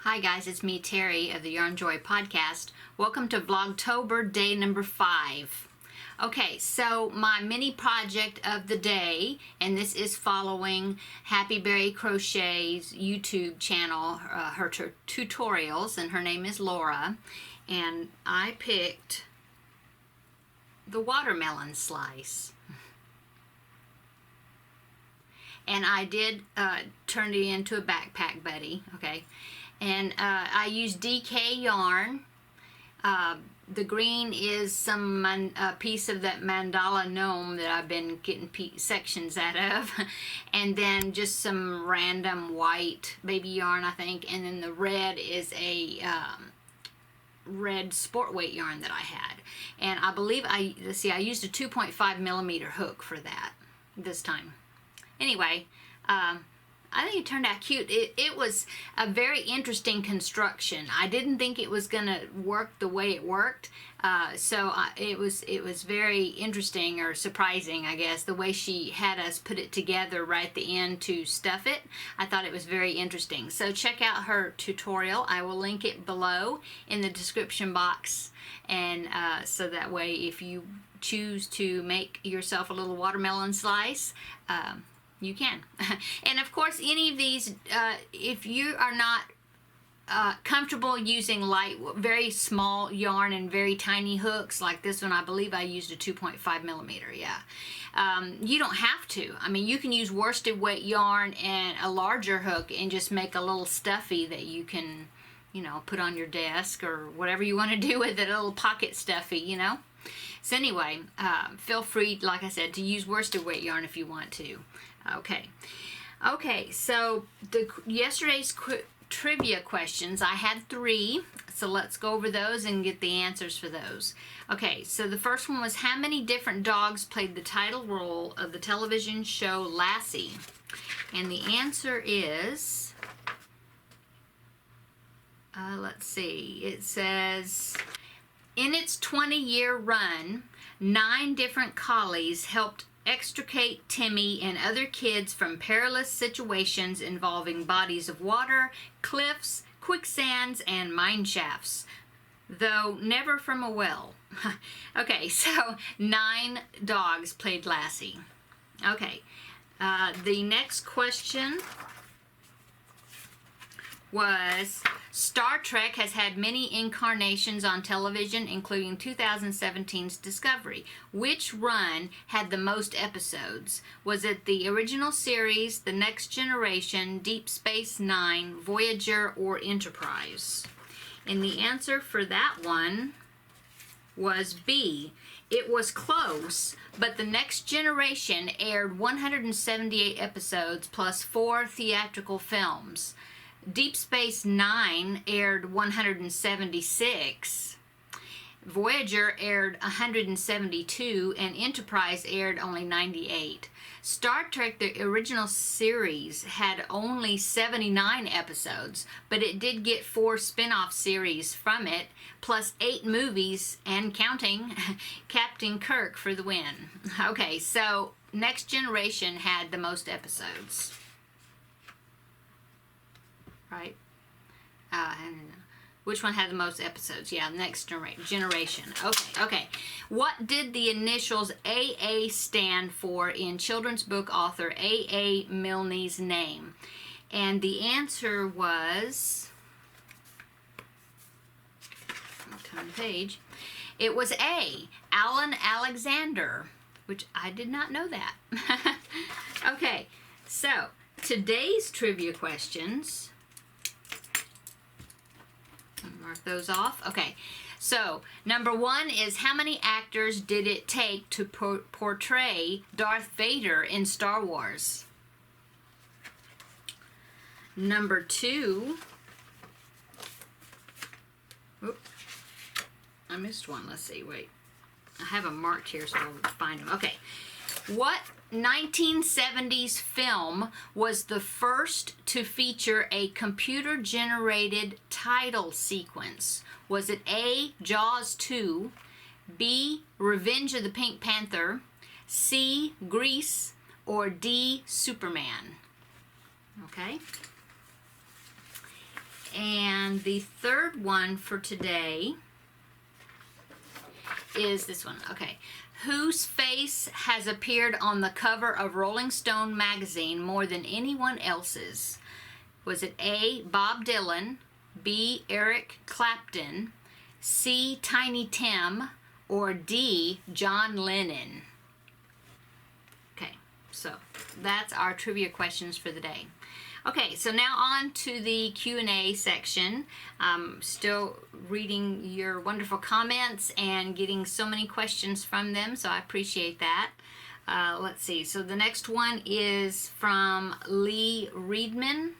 Hi guys, it's me Terry of the Yarnjoy podcast. Welcome to Vlogtober day number 5. Okay, so my mini project of the day, and this is following Happy Berry Crochet's YouTube channel, her tutorials, and her name is Laura, and I picked the watermelon slice. And I did turn it into a backpack buddy, okay? And I used DK yarn. The green is some piece of that mandala gnome that I've been getting sections out of. And then just some random white baby yarn, I think. And then the red is a red sport weight yarn that I had. And I believe I used a 2.5 millimeter hook for that this time. Anyway, I think it turned out cute. It was a very interesting construction. I didn't think it was going to work the way it worked. It was very interesting, or surprising, I guess, the way she had us put it together right at the end to stuff it. I thought it was very interesting. So check out her tutorial. I will link it below in the description box. And so that way, if you choose to make yourself a little watermelon slice, you can. And of course, any of these, if you are not comfortable using light, very small yarn and very tiny hooks like this one, I believe I used a 2.5 millimeter, yeah. You don't have to. I mean, you can use worsted weight yarn and a larger hook and just make a little stuffy that you can, you know, put on your desk or whatever you want to do with it, a little pocket stuffy, you know. So anyway, feel free, like I said, to use worsted weight yarn if you want to. Okay, so yesterday's trivia questions, I had 3, so let's go over those and get the answers for those. Okay, so the first one was, how many different dogs played the title role of the television show Lassie? And the answer is, let's see, it says, in its 20-year run, 9 different collies helped extricate Timmy and other kids from perilous situations involving bodies of water, cliffs, quicksands, and mine shafts, though never from a well. Okay, so 9 dogs played Lassie. Okay, the next question was, Star Trek has had many incarnations on television, including 2017's Discovery. Which run had the most episodes? Was it the original series, The Next Generation, Deep Space Nine, Voyager, or Enterprise? And the answer for that one was B. It was close, but The Next Generation aired 178 episodes plus 4 theatrical films. Deep Space Nine aired 176, Voyager aired 172, and Enterprise aired only 98. Star Trek, the original series, had only 79 episodes, but it did get 4 spin-off series from it, plus 8 movies, and counting, Captain Kirk for the win. Okay, so Next Generation had the most episodes. Right? Which one had the most episodes? Yeah, Next Generation. Okay. What did the initials AA stand for in children's book author A.A. Milne's name? And the answer was, I'll turn the page. It was A, Alan Alexander, which I did not know that. Okay, so today's trivia questions, mark those off. Okay, so number 1 is, how many actors did it take to portray Darth Vader in Star Wars? Number 2, I missed one. Let's see, wait. I have them marked here so I'll find them. Okay, what 1970s film was the first to feature a computer-generated title sequence? Was it A, Jaws 2, B, Revenge of the Pink Panther, C, Grease, or D, Superman? Okay. And And the third one for today is this one. Okay. Whose face has appeared on the cover of Rolling Stone magazine more than anyone else's? Was it A, Bob Dylan, B, Eric Clapton, C, Tiny Tim, or D, John Lennon? Okay, so that's our trivia questions for the day. Okay, so now on to the Q&A section. I'm still reading your wonderful comments and getting so many questions from them, so I appreciate that. Let's see, so the next one is from Lee Redman.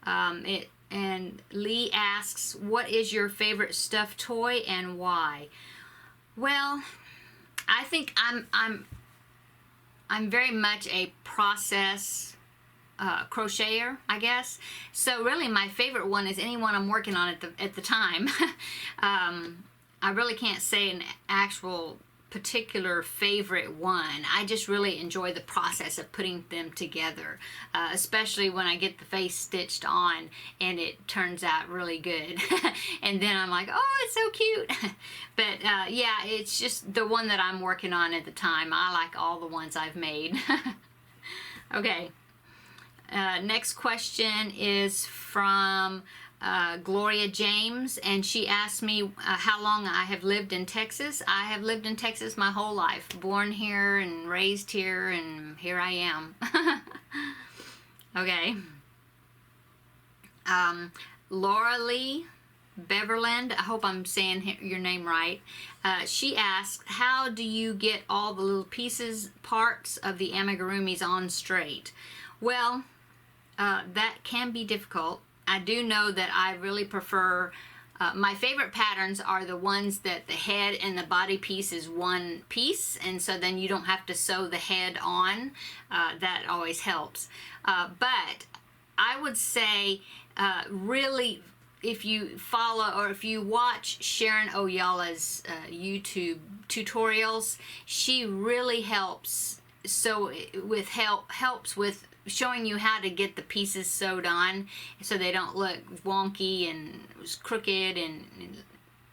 And Lee asks, what is your favorite stuffed toy and why? Well, I think I'm very much a process crocheter, I guess. So really my favorite one is anyone I'm working on at the time. I really can't say an actual particular favorite one. I just really enjoy the process of putting them together, especially when I get the face stitched on and it turns out really good. And then I'm like, oh, it's so cute. But yeah, it's just the one that I'm working on at the time. I like all the ones I've made. Okay. Next question is from Gloria James, and she asked me how long I have lived in Texas. I have lived in Texas my whole life. Born here and raised here, and here I am. Okay. Laura Lee Beverland, I hope I'm saying your name right. She asked, how do you get all the little parts of the amigurumis on straight? Well, that can be difficult. I do know that I really prefer, my favorite patterns are the ones that the head and the body piece is one piece, and so then you don't have to sew the head on. That always helps. But I would say really, if you follow or if you watch Sharon Oyala's YouTube tutorials, she really helps helps with showing you how to get the pieces sewed on so they don't look wonky and crooked, and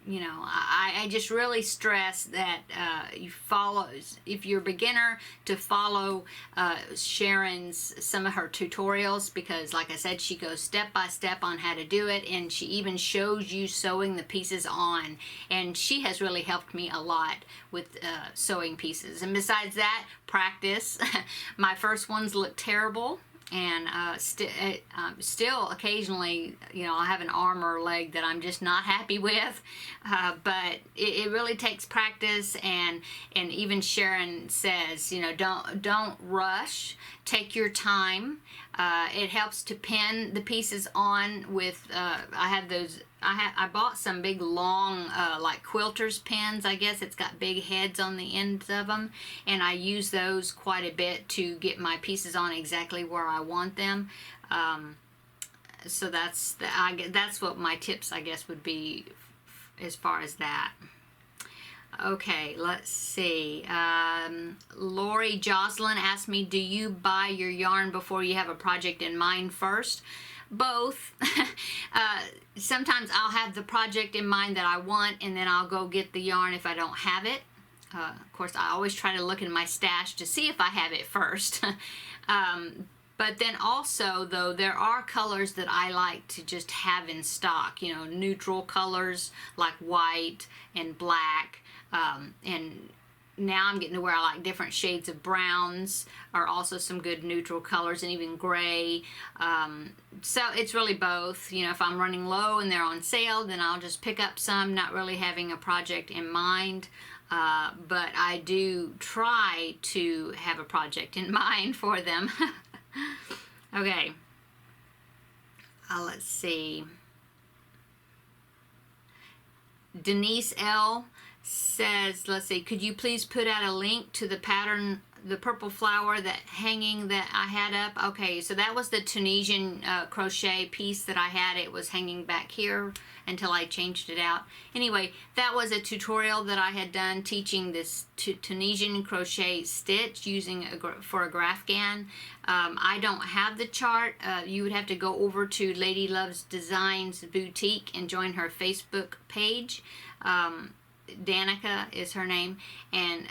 you know, I just really stress that you follow, if you're a beginner, to follow some of her tutorials, because like I said, she goes step by step on how to do it, and she even shows you sewing the pieces on, and she has really helped me a lot with sewing pieces. And besides that, practice. My first ones look terrible, and still occasionally, you know, I have an arm or leg that I'm just not happy with, but it really takes practice, and even Sharon says, you know, don't rush, take your time. It helps to pin the pieces on with, I bought some big long like quilters pins, I guess. It's got big heads on the ends of them, and I use those quite a bit to get my pieces on exactly where I want them. So that's what my tips, I guess, would be as far as that. Okay, let's see. Lori Jocelyn asked me, do you buy your yarn before you have a project in mind first? Both. Sometimes I'll have the project in mind that I want, and then I'll go get the yarn if I don't have it. Of course, I always try to look in my stash to see if I have it first. But then also, though, there are colors that I like to just have in stock, you know, neutral colors like white and black, and now I'm getting to where I like different shades of browns, are also some good neutral colors, and even gray. So it's really both. You know, if I'm running low and they're on sale, then I'll just pick up some, not really having a project in mind. But I do try to have a project in mind for them. Okay. Let's see. Denise L. says, let's see, could you please put out a link to the pattern the purple flower that hanging that I had up. Okay, so that was the Tunisian crochet piece that I had. It was hanging back here until I changed it out. Anyway, that was a tutorial that I had done teaching this Tunisian crochet stitch using for a Grafgan. I don't have the chart. You would have to go over to Lady Loves Designs Boutique and join her Facebook page. Danica is her name, and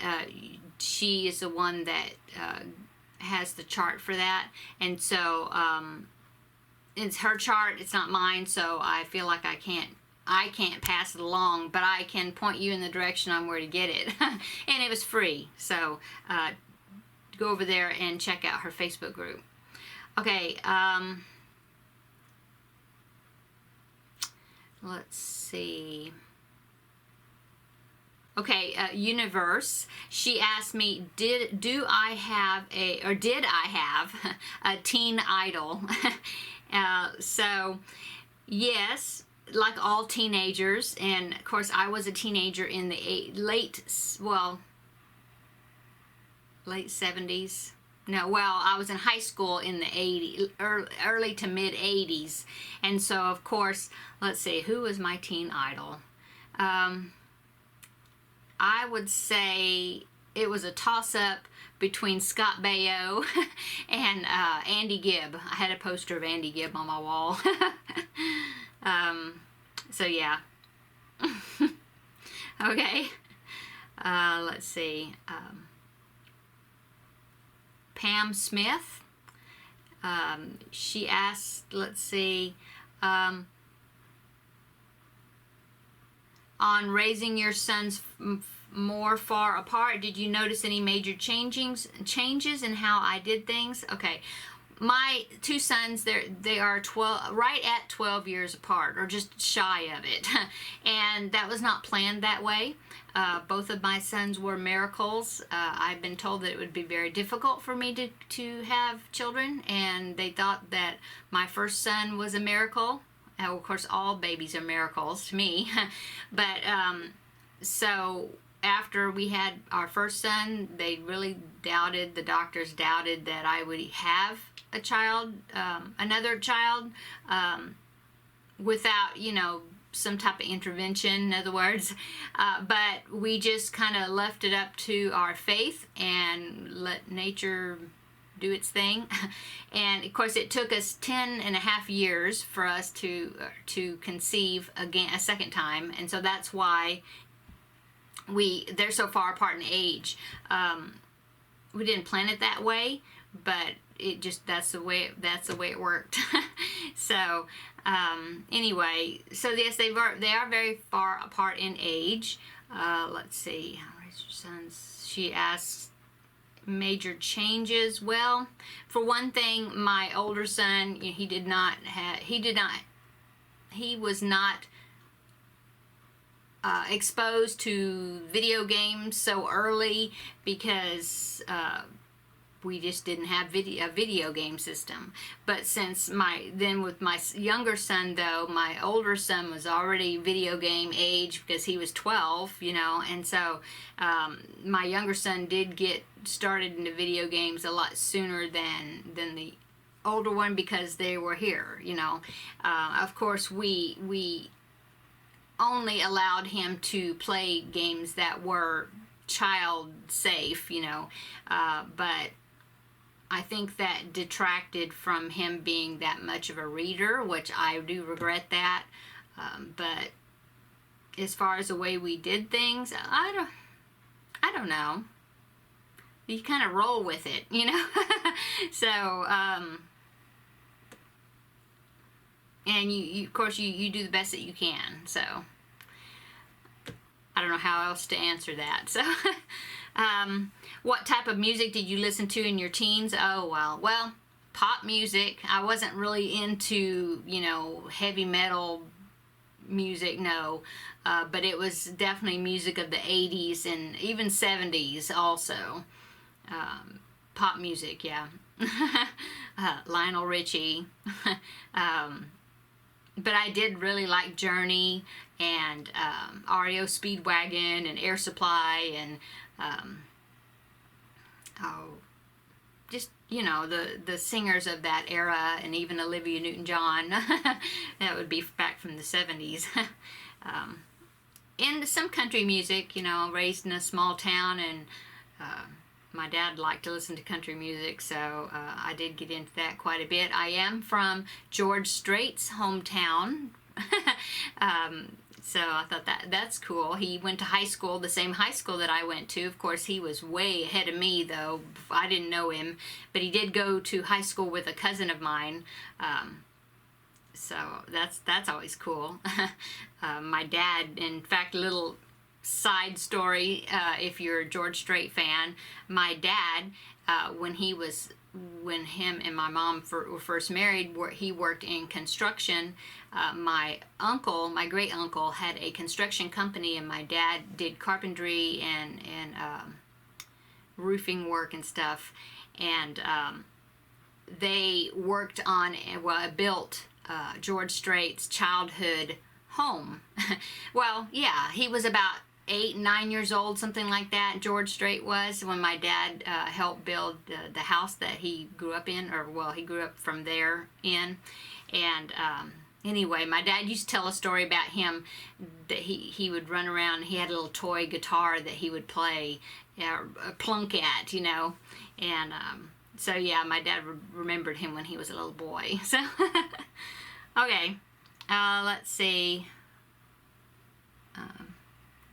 she is the one that has the chart for that. And so it's her chart, it's not mine, so I feel like I can't pass it along, but I can point you in the direction on where to get it. And it was free, so go over there and check out her Facebook group. Okay, let's see. Okay, Universe, she asked me, did I have a teen idol? So, yes, like all teenagers, and of course I was a teenager in the late 70s. No, well, I was in high school in the 80s, early to mid 80s, and so of course, let's see, who was my teen idol? I would say it was a toss-up between Scott Baio and Andy Gibb. I had a poster of Andy Gibb on my wall. So yeah. Okay. Let's see. Pam Smith. She asked, let's see, on raising your sons more far apart, did you notice any major changes in how I did things? Okay, my two sons, they are 12, right at 12 years apart, or just shy of it. And that was not planned that way. Both of my sons were miracles. I've been told that it would be very difficult for me to have children, and they thought that my first son was a miracle. Of course, all babies are miracles to me. But so after we had our first son, they really doubted, the doctors doubted that I would have a child, another child, without, some type of intervention, in other words. But we just kind of left it up to our faith and let nature do its thing. And of course it took us 10 and a half years for us to conceive again a second time, and so that's why they're so far apart in age. We didn't plan it that way, but it just that's the way it worked. So anyway, so yes, they are very far apart in age. Let's see, how raise your sons? She asks major changes. Well, for one thing, my older son, he was not exposed to video games so early because we just didn't have a video game system. But since with my younger son though, my older son was already video game age because he was 12, and so my younger son did get started into video games a lot sooner than the older one because they were here, Of course, we only allowed him to play games that were child safe, but I think that detracted from him being that much of a reader, which I do regret that. But as far as the way we did things, I don't know. You kind of roll with it, So, and you of course you do the best that you can. So I don't know how else to answer that. So what type of music did you listen to in your teens? Oh, well, pop music. I wasn't really into, heavy metal music, no. But it was definitely music of the 80s and even 70s also. Pop music, yeah. Lionel Richie. But I did really like Journey and REO Speedwagon and Air Supply and just, you know, the singers of that era, and even Olivia Newton-John. That would be back from the 70s. And some country music, you know, raised in a small town, and my dad liked to listen to country music, so I did get into that quite a bit. I am from George Strait's hometown. So I thought that's cool. He went to high school, the same high school that I went to. Of course, he was way ahead of me, though. I didn't know him, but he did go to high school with a cousin of mine. So that's always cool. My dad, in fact, a little side story, if you're a George Strait fan, my dad, when him and my mom were first married, he worked in construction. My uncle, my great uncle, had a construction company, and my dad did carpentry and roofing work and stuff. And they worked on, well, built George Strait's childhood home. Well, yeah, he was about 8, 9 years old, something like that. George Strait was, when my dad helped build the house that he grew up in, or well, he grew up from there in. And anyway, my dad used to tell a story about him that he would run around. He had a little toy guitar that he would play, plunk at, you know. And so yeah, my dad remembered him when he was a little boy. So okay, let's see.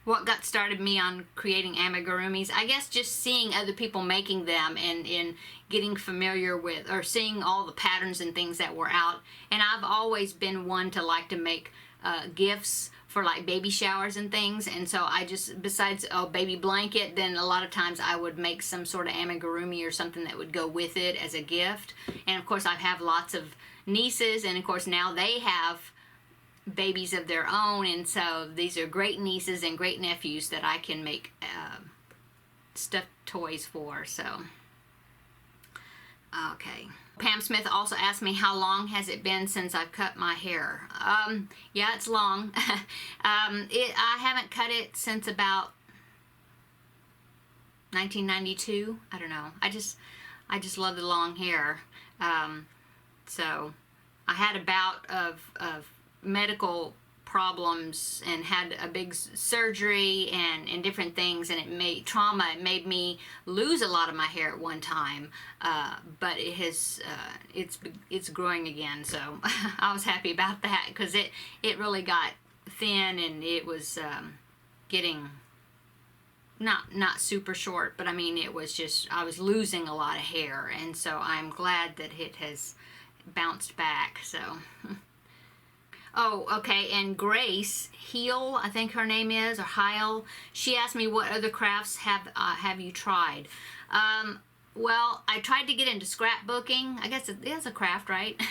What got started me on creating amigurumis? I guess just seeing other people making them, and getting familiar with, or seeing all the patterns and things that were out. And I've always been one to like to make gifts for like baby showers and things. And so I just, besides a baby blanket, then a lot of times I would make some sort of amigurumi or something that would go with it as a gift. And of course I have lots of nieces, and of course now they have babies of their own, and so these are great nieces and great nephews that I can make stuffed toys for. So okay, Pam Smith also asked me, how long has it been since I've cut my hair? Yeah, it's long. I haven't cut it since about 1992. I don't know, I just love the long hair. So I had a bout of medical problems and had a big surgery and different things, and it made me lose a lot of my hair at one time, but it has it's growing again, so I was happy about that, because it really got thin, and it was getting not super short, but I mean, it was just, I was losing a lot of hair, and so I'm glad that it has bounced back. So oh, okay, and Grace Heal, I think her name is, or Heil, she asked me, what other crafts have you tried? Well, I tried to get into scrapbooking. I guess it is a craft, right?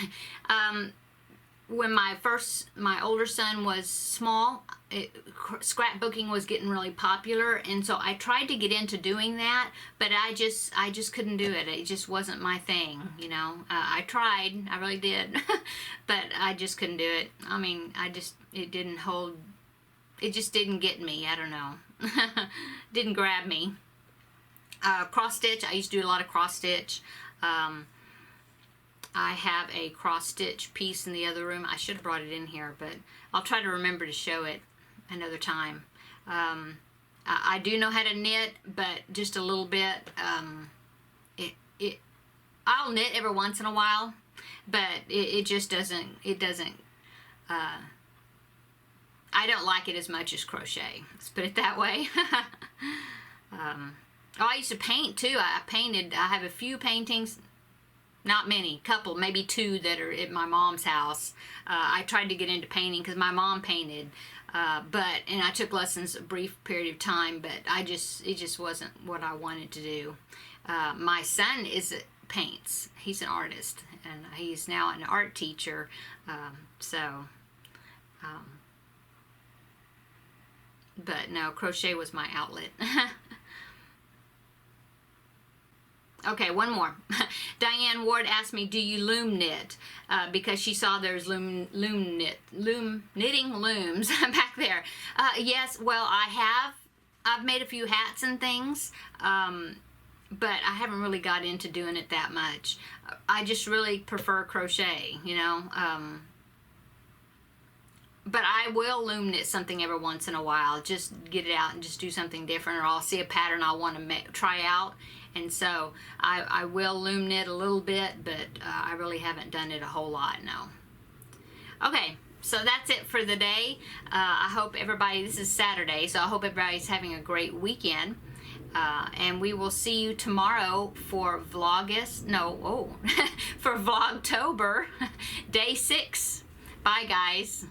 When my older son was small, scrapbooking was getting really popular, and so I tried to get into doing that, but I just couldn't do it. It just wasn't my thing, you know. I tried, I really did, but I just couldn't do it. I mean, it didn't hold, it just didn't get me, I don't know. Didn't grab me. Cross stitch, I used to do a lot of cross stitch. I have a cross stitch piece in the other room. I should have brought it in here, but I'll try to remember to show it another time. I do know how to knit, but just a little bit. I'll knit every once in a while, but it just doesn't, I don't like it as much as crochet. Let's put it that way. I used to paint too. I have a few paintings. Not many, couple, maybe 2 that are at my mom's house. I tried to get into painting because my mom painted, and I took lessons a brief period of time, but it just wasn't what I wanted to do. My son paints. He's an artist, and he's now an art teacher, but no, crochet was my outlet. Okay, one more. Diane Ward asked me, do you loom knit? Because she saw there's knitting looms back there. Yes, well, I've made a few hats and things. but I haven't really got into doing it that much. I just really prefer crochet, you know. But I will loom knit something every once in a while, just get it out and just do something different, or I'll see a pattern I want to try out, and so I will loom knit a little bit, but I really haven't done it a whole lot, no. Okay, so that's it for the day. I hope everybody, this is Saturday, so I hope everybody's having a great weekend. And we will see you tomorrow for for Vlogtober, day 6. Bye, guys.